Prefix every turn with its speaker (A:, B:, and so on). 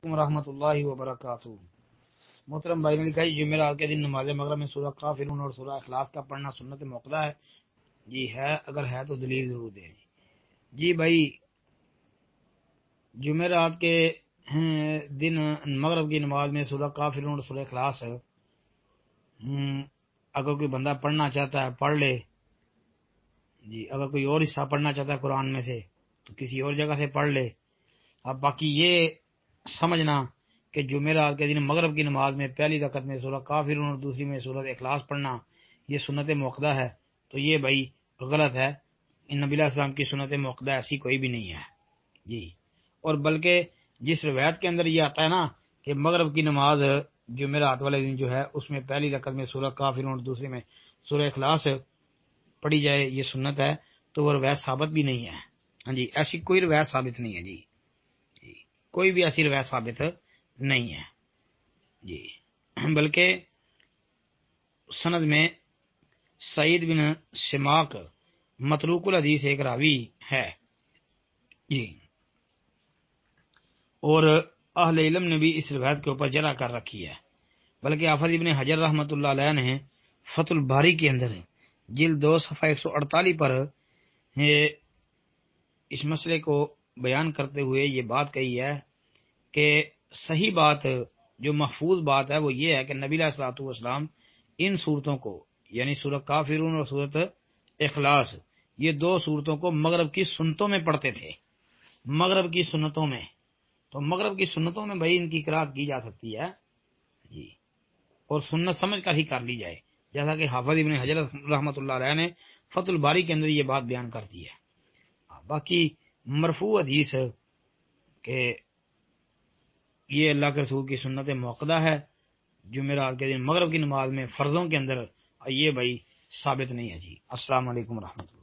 A: ورحمۃ اللہ وبرکاتہ۔ محترم بھائی نے لکھا ہے جمعرات کے دن نماز مغرب میں سورہ کافرون اور سورہ اخلاص کا پڑھنا سنت موقدہ ہے؟ جی ہے، اگر ہے تو دلیل ضرور دیں۔ جی بھائی، جمعرات کے دن مغرب کی نماز میں سورہ کافرون اور سورہ اخلاص اگر کوئی بندہ پڑھنا چاہتا ہے پڑھ لے۔ جی، اگر کوئی اور حصہ پڑھنا چاہتا ہے قرآن میں سے تو کسی اور جگہ سے پڑھ لے۔ اب باقی یہ سمجھنا کہ جمعرات کے دن مغرب کی نماز میں پہلی رکعت میں سورہ کافرون اور دوسری میں سورہ اخلاص پڑھنا یہ سنت موقدہ ہے، تو یہ بھائی غلط ہے۔ نبی علیہ السلام کی سنت موقدہ ایسی کوئی بھی نہیں ہے جی۔ اور بلکہ جس روایت کے اندر یہ آتا ہے نا کہ مغرب کی نماز جمعرات والے دن جو ہے اس میں پہلی رکعت میں سورہ کافرون اور دوسری میں سورہ اخلاص پڑھی جائے، یہ سنت ہے، تو وہ روایت ثابت بھی نہیں ہے۔ ہاں جی، ایسی کوئی روایت ثابت نہیں ہے جی، کوئی بھی ایسی روایت ثابت نہیں ہے جی۔ بلکہ سند میں سعید بن سماک متروک الحدیث ایک راوی ہے جی، اور اہل علم نے بھی اس روایت کے اوپر جرح کر رکھی ہے۔ بلکہ حافظ ابن حجر رحمۃ اللہ علیہ نے فتح الباری کے اندر جلد 2 صفحہ 148 پر اس مسئلے کو بیان کرتے ہوئے یہ بات کہی ہے کہ صحیح بات جو محفوظ بات ہے وہ یہ ہے کہ نبی علیہ الصلوۃ والسلام ان صورتوں کو یعنی سورہ کافرون اور سورۃ اخلاص یہ 2 صورتوں کو مغرب کی سنتوں میں پڑھتے تھے، مغرب کی سنتوں میں۔ تو مغرب کی سنتوں میں بھائی ان کی قرات کی جا سکتی ہے جی، اور سنت سمجھ کر ہی کر لی جائے، جیسا کہ حافظ ابن حجر رحمۃ اللہ علیہ نے فتح الباری کے اندر یہ بات بیان کر دی ہے۔ باقی مرفوع حدیث کہ یہ اللہ کے رسول کی سنت موقدہ ہے جمعرات کے دن مغرب کی نماز میں فرضوں کے اندر، یہ بھائی ثابت نہیں ہے جی۔ السلام علیکم ورحمۃ اللہ۔